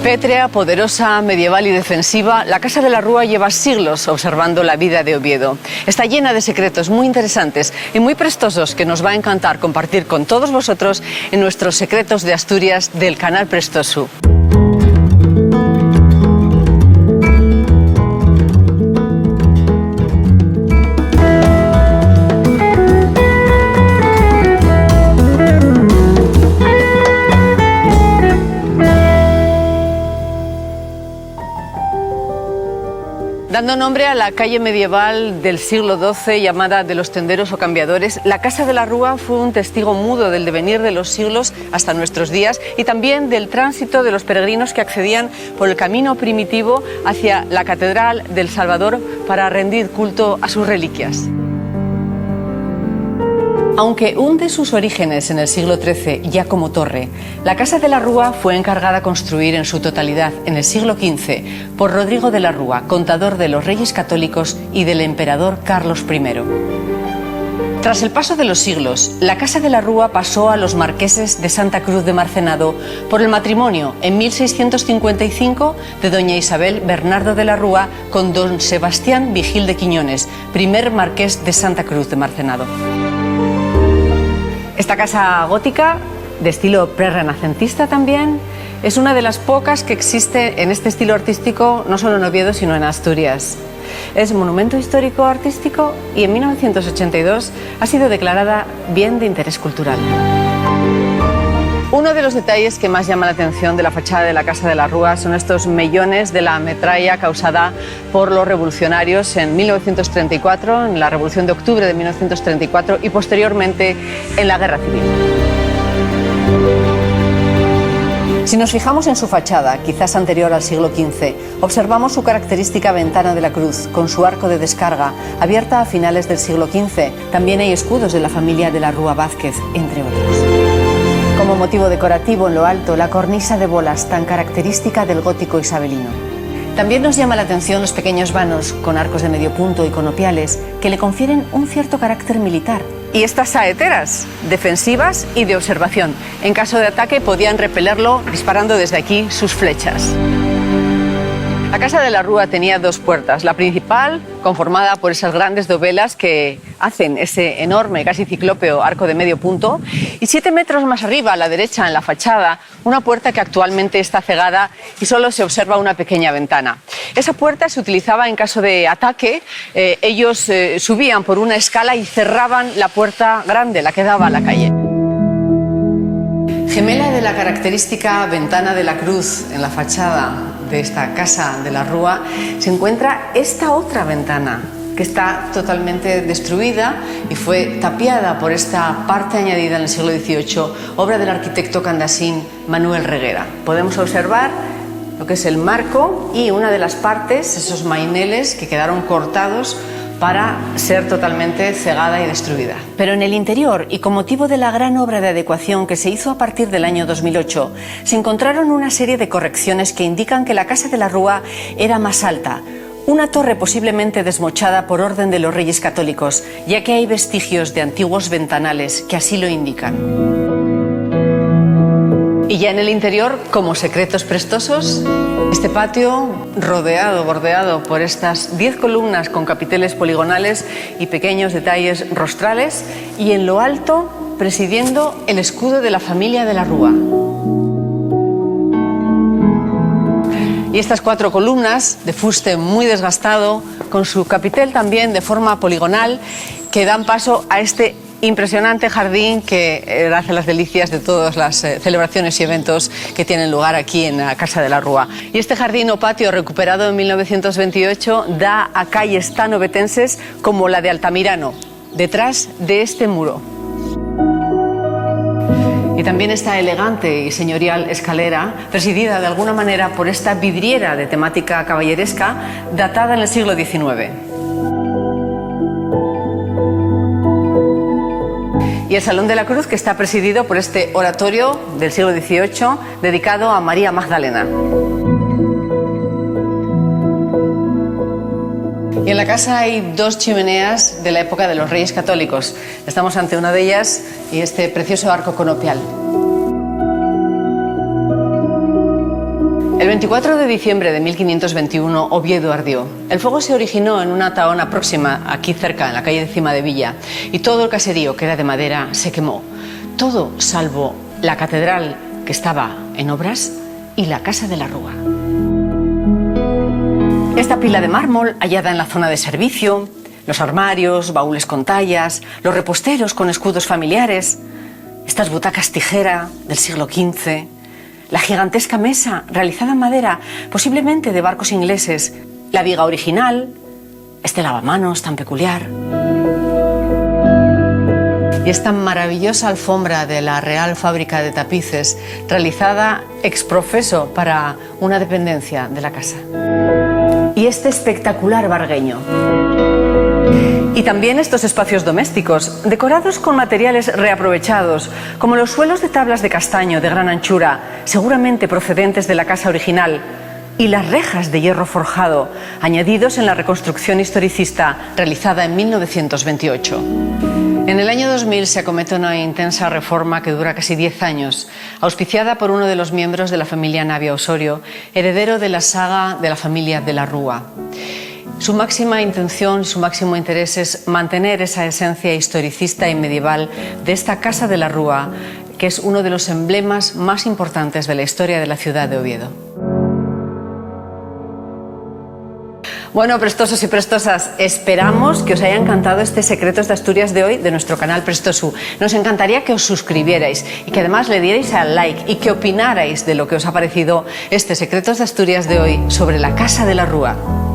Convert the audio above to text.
Pétrea, poderosa, medieval y defensiva, la Casa de la Rúa lleva siglos observando la vida de Oviedo. Está llena de secretos muy interesantes y muy prestosos que nos va a encantar compartir con todos vosotros en nuestros Secretos de Asturias del canal Prestoso. Dando nombre a la calle medieval del siglo XII llamada de los tenderos o cambiadores, la Casa de la Rúa fue un testigo mudo del devenir de los siglos hasta nuestros días y también del tránsito de los peregrinos que accedían por el camino primitivo hacia la Catedral del Salvador para rendir culto a sus reliquias. Aunque hunde sus orígenes en el siglo XIII ya como torre, la Casa de la Rúa fue encargada construir en su totalidad en el siglo XV por Rodrigo de la Rúa, contador de los Reyes Católicos y del emperador Carlos I. Tras el paso de los siglos, la Casa de la Rúa pasó a los marqueses de Santa Cruz de Marcenado por el matrimonio en 1655 de doña Isabel Bernardo de la Rúa con don Sebastián Vigil de Quiñones, primer marqués de Santa Cruz de Marcenado. Esta casa gótica, de estilo prerrenacentista también, es una de las pocas que existe en este estilo artístico, no solo en Oviedo, sino en Asturias. Es monumento histórico artístico y en 1982 ha sido declarada bien de interés cultural. Uno de los detalles que más llama la atención de la fachada de la Casa de la Rúa son estos mellones de la metralla causada por los revolucionarios en 1934, en la Revolución de Octubre de 1934 y posteriormente en la Guerra Civil. Si nos fijamos en su fachada, quizás anterior al siglo XV, observamos su característica ventana de la cruz, con su arco de descarga, abierta a finales del siglo XV. También hay escudos de la familia de la Rúa Vázquez, entre otros. Como motivo decorativo en lo alto, la cornisa de bolas tan característica del gótico isabelino. También nos llama la atención los pequeños vanos con arcos de medio punto y conopiales que le confieren un cierto carácter militar. Y estas saeteras, defensivas y de observación. En caso de ataque podían repelerlo disparando desde aquí sus flechas. La Casa de la Rúa tenía dos puertas, la principal conformada por esas grandes dovelas que hacen ese enorme, casi ciclópeo arco de medio punto y 7 metros más arriba, a la derecha, en la fachada, una puerta que actualmente está cegada y solo se observa una pequeña ventana. Esa puerta se utilizaba en caso de ataque, ellos subían por una escala y cerraban la puerta grande, la que daba a la calle. Gemela de la característica ventana de la cruz en la fachada de esta Casa de la Rúa se encuentra esta otra ventana que está totalmente destruida y fue tapiada por esta parte añadida en el siglo XVIII, obra del arquitecto candasín Manuel Reguera. Podemos observar lo que es el marco y una de las partes, esos maineles que quedaron cortados para ser totalmente cegada y destruida. Pero en el interior, y con motivo de la gran obra de adecuación que se hizo a partir del año 2008, se encontraron una serie de correcciones que indican que la Casa de la Rúa era más alta, una torre posiblemente desmochada por orden de los Reyes Católicos, ya que hay vestigios de antiguos ventanales que así lo indican. Y ya en el interior, como secretos prestosos, este patio bordeado por estas 10 columnas con capiteles poligonales y pequeños detalles rostrales, y en lo alto, presidiendo el escudo de la familia de la Rúa. Y estas 4 columnas de fuste muy desgastado, con su capitel también de forma poligonal, que dan paso a este impresionante jardín que hace las delicias de todas las celebraciones y eventos que tienen lugar aquí en la Casa de la Rúa. Y este jardín o patio, recuperado en 1928, da a calles tan ovetenses como la de Altamirano, detrás de este muro. Y también esta elegante y señorial escalera, presidida de alguna manera por esta vidriera de temática caballeresca, datada en el siglo XIX. Y el Salón de la Cruz, que está presidido por este oratorio del siglo XVIII dedicado a María Magdalena. Y en la casa hay 2 chimeneas de la época de los Reyes Católicos. Estamos ante una de ellas y este precioso arco conopial. El El 24 de diciembre de 1521 Oviedo ardió. El fuego se originó en una tahona próxima, aquí cerca, en la calle de Cimadevilla, y todo el caserío, que era de madera, se quemó. Todo salvo la catedral, que estaba en obras, y la casa de la Rúa. Esta pila de mármol, hallada en la zona de servicio, los armarios, baúles con tallas, los reposteros con escudos familiares, estas butacas tijera del siglo XV, la gigantesca mesa realizada en madera, posiblemente de barcos ingleses, la viga original, este lavamanos tan peculiar. Y esta maravillosa alfombra de la Real Fábrica de Tapices, realizada ex profeso para una dependencia de la casa. Y este espectacular vargueño. Y también estos espacios domésticos, decorados con materiales reaprovechados, como los suelos de tablas de castaño de gran anchura, seguramente procedentes de la casa original, y las rejas de hierro forjado, añadidos en la reconstrucción historicista realizada en 1928. En el año 2000 se acomete una intensa reforma que dura casi 10 años, auspiciada por uno de los miembros de la familia Navia Osorio, heredero de la saga de la familia de la Rúa. Su máxima intención, su máximo interés es mantener esa esencia historicista y medieval de esta Casa de la Rúa, que es uno de los emblemas más importantes de la historia de la ciudad de Oviedo. Bueno, prestosos y prestosas, esperamos que os haya encantado este Secretos de Asturias de hoy de nuestro canal Prestosu. Nos encantaría que os suscribierais y que además le dierais al like y que opinarais de lo que os ha parecido este Secretos de Asturias de hoy sobre la Casa de la Rúa.